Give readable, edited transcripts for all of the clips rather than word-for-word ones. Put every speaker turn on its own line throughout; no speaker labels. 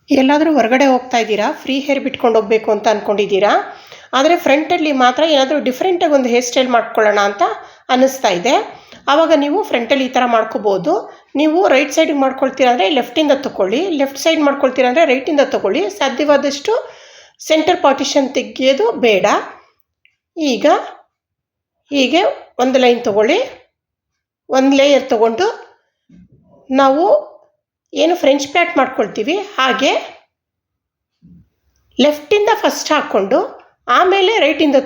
ಎಲ್ಲಾದರೂ ಹೊರಗಡೆ ಹೋಗ್ತಾ ಇದ್ದೀರಾ, ಫ್ರೀ ಹೇರ್ ಬಿಟ್ಕೊಂಡು ಹೋಗಬೇಕು ಅಂತ ಅಂದ್ಕೊಂಡಿದ್ದೀರಾ, ಆದರೆ ಫ್ರಂಟಲ್ಲಿ ಮಾತ್ರ ಏನಾದರೂ ಡಿಫ್ರೆಂಟಾಗಿ ಒಂದು ಹೇರ್ ಸ್ಟೈಲ್ ಮಾಡ್ಕೊಳ್ಳೋಣ ಅಂತ ಅನ್ನಿಸ್ತಾ ಇದೆ. ಆವಾಗ ನೀವು ಫ್ರಂಟಲ್ಲಿ ಈ ಥರ ಮಾಡ್ಕೋಬೋದು. ನೀವು ರೈಟ್ ಸೈಡಿಗೆ ಮಾಡ್ಕೊಳ್ತೀರಾ ಅಂದರೆ ಲೆಫ್ಟಿಂದ ತೊಗೊಳ್ಳಿ, ಲೆಫ್ಟ್ ಸೈಡ್ ಮಾಡ್ಕೊಳ್ತೀರಾ ಅಂದರೆ ರೈಟಿಂದ ತೊಗೊಳ್ಳಿ. ಸಾಧ್ಯವಾದಷ್ಟು ಸೆಂಟರ್ ಪಾರ್ಟಿಷನ್ ತೆಗೆಯೋದು ಬೇಡ. ಈಗ ಹೀಗೆ ಒಂದು ಲೈನ್ ತೊಗೊಳ್ಳಿ, ಒಂದು ಲೇಯರ್ ತೊಗೊಂಡು ನಾವು ಏನು ಫ್ರೆಂಚ್ ಪ್ಯಾಟ್ ಮಾಡ್ಕೊಳ್ತೀವಿ ಹಾಗೆ ಲೆಫ್ಟಿಂದ ಫಸ್ಟ್ ಹಾಕ್ಕೊಂಡು ಆಮೇಲೆ ರೈಟಿಂದ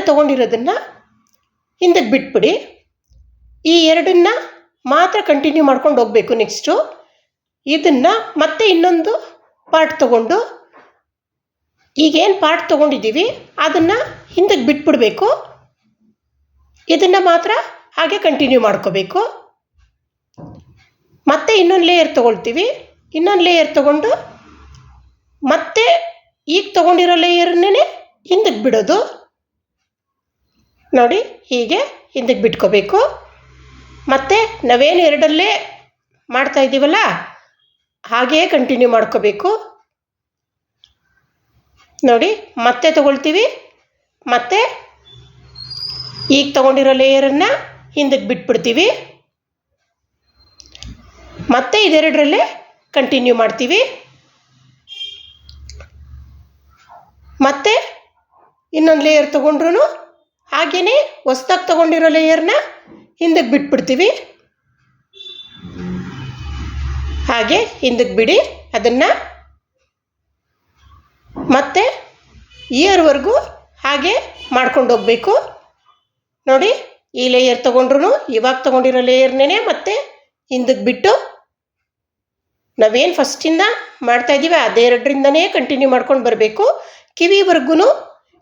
ತೊಗೊಂಡಿರೋದನ್ನು ಹಿಂದಕ್ಕೆ ಬಿಟ್ಬಿಡಿ. ಈ ಎರಡನ್ನು ಮಾತ್ರ ಕಂಟಿನ್ಯೂ ಮಾಡ್ಕೊಂಡು ಹೋಗಬೇಕು. ನೆಕ್ಸ್ಟು ಇದನ್ನು ಮತ್ತೆ ಇನ್ನೊಂದು ಪಾರ್ಟ್ ತೊಗೊಂಡು ಈಗೇನು ಪಾರ್ಟ್ ತೊಗೊಂಡಿದ್ದೀವಿ ಅದನ್ನು ಹಿಂದಕ್ಕೆ ಬಿಟ್ಬಿಡಬೇಕು. ಇದನ್ನು ಮಾತ್ರ ಹಾಗೆ ಕಂಟಿನ್ಯೂ ಮಾಡ್ಕೋಬೇಕು. ಮತ್ತೆ ಇನ್ನೊಂದು ಲೇಯರ್ ತೊಗೊಳ್ತೀವಿ, ಇನ್ನೊಂದು ಲೇಯರ್ ತೊಗೊಂಡು ಮತ್ತೆ ಈಗ ತೊಗೊಂಡಿರೋ ಲೇಯರ್ನೇ ಹಿಂದಕ್ಕೆ ಬಿಡೋದು. ನೋಡಿ, ಹೀಗೆ ಹಿಂದಕ್ಕೆ ಬಿಟ್ಕೋಬೇಕು. ಮತ್ತು ನಾವೇನು ಎರಡಲ್ಲೇ ಮಾಡ್ತಾ ಇದ್ದೀವಲ್ಲ ಹಾಗೆಯೇ ಕಂಟಿನ್ಯೂ ಮಾಡ್ಕೋಬೇಕು. ನೋಡಿ, ಮತ್ತೆ ತೊಗೊಳ್ತೀವಿ, ಮತ್ತೆ ಈಗ ತೊಗೊಂಡಿರೋ ಲೇಯರನ್ನು ಹಿಂದಕ್ಕೆ ಬಿಟ್ಬಿಡ್ತೀವಿ. ಮತ್ತೆ ಇದೆರಡರಲ್ಲೇ ಕಂಟಿನ್ಯೂ ಮಾಡ್ತೀವಿ. ಮತ್ತೆ ಇನ್ನೊಂದು ಲೇಯರ್ ತೊಗೊಂಡ್ರು ಹಾಗೆಯೇ ಹೊಸ್ದಾಗಿ ತೊಗೊಂಡಿರೋ ಲೇಯರ್ನ ಹಿಂದಕ್ಕೆ ಬಿಟ್ಬಿಡ್ತೀವಿ. ಹಾಗೆ ಹಿಂದಕ್ಕೆ ಬಿಡಿ ಅದನ್ನು. ಮತ್ತೆ ಇಯರ್ವರೆಗೂ ಹಾಗೆ ಮಾಡ್ಕೊಂಡು ಹೋಗಬೇಕು. ನೋಡಿ, ಈ ಲೇಯರ್ ತೊಗೊಂಡ್ರು ಇವಾಗ ತೊಗೊಂಡಿರೋ ಲೇಯರ್ನೇ ಮತ್ತೆ ಹಿಂದಕ್ಕೆ ಬಿಟ್ಟು ನಾವೇನು ಫಸ್ಟಿಂದ ಮಾಡ್ತಾಯಿದ್ದೀವಿ ಅದೇ ಎರಡರಿಂದನೇ ಕಂಟಿನ್ಯೂ ಮಾಡ್ಕೊಂಡು ಬರಬೇಕು. ಕಿವಿವರೆಗೂ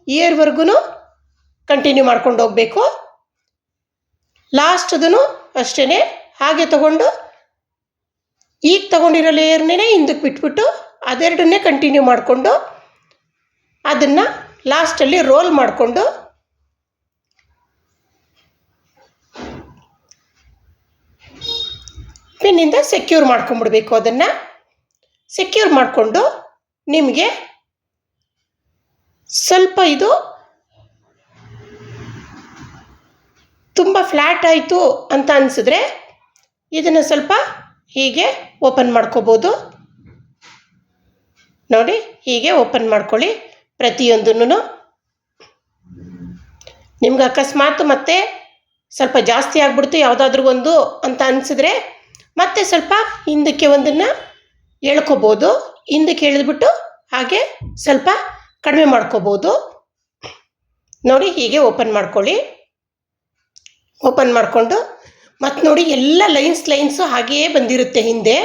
ಇಯರ್ವರೆಗೂ ಕಂಟಿನ್ಯೂ ಮಾಡ್ಕೊಂಡು ಹೋಗಬೇಕು. ಲಾಸ್ಟದೂ ಅಷ್ಟೇ ಹಾಗೆ ತೊಗೊಂಡು ಈಗ ತೊಗೊಂಡಿರೋ ಲೇಯರ್ನೇ ಹಿಂದಕ್ಕೆ ಬಿಟ್ಬಿಟ್ಟು ಅದೆರಡನ್ನೇ ಕಂಟಿನ್ಯೂ ಮಾಡಿಕೊಂಡು ಅದನ್ನು ಲಾಸ್ಟಲ್ಲಿ ರೋಲ್ ಮಾಡಿಕೊಂಡು ಪಿನ್ನಿಂದ ಸೆಕ್ಯೂರ್ ಮಾಡ್ಕೊಂಬಿಡ್ಬೇಕು. ಅದನ್ನು ಸೆಕ್ಯೂರ್ ಮಾಡಿಕೊಂಡು ನಿಮಗೆ ಸ್ವಲ್ಪ ಇದು ತುಂಬ ಫ್ಲ್ಯಾಟ್ ಆಯಿತು ಅಂತ ಅನಿಸಿದ್ರೆ ಇದನ್ನು ಸ್ವಲ್ಪ ಹೀಗೆ ಓಪನ್ ಮಾಡ್ಕೋಬೋದು. ನೋಡಿ, ಹೀಗೆ ಓಪನ್ ಮಾಡ್ಕೊಳ್ಳಿ ಪ್ರತಿಯೊಂದನ್ನು. ನಿಮ್ಗೆ ಅಕಸ್ಮಾತ್ ಮತ್ತೆ ಸ್ವಲ್ಪ ಜಾಸ್ತಿ ಆಗ್ಬಿಡ್ತು ಯಾವುದಾದ್ರೂ ಒಂದು ಅಂತ ಅನಿಸಿದ್ರೆ ಮತ್ತೆ ಸ್ವಲ್ಪ ಹಿಂದಕ್ಕೆ ಒಂದನ್ನು ಎಳ್ಕೊಬೋದು. ಹಿಂದಕ್ಕೆ ಎಳೆದ್ಬಿಟ್ಟು ಹಾಗೆ ಸ್ವಲ್ಪ ಕಡಿಮೆ ಮಾಡ್ಕೋಬೋದು. ನೋಡಿ, ಹೀಗೆ ಓಪನ್ ಮಾಡ್ಕೊಳ್ಳಿ. ಓಪನ್ ಮಾಡಿಕೊಂಡು ಮತ್ತು ನೋಡಿ ಎಲ್ಲ ಲೈನ್ಸು ಹಾಗೆಯೇ ಬಂದಿರುತ್ತೆ ಹಿಂದೆ.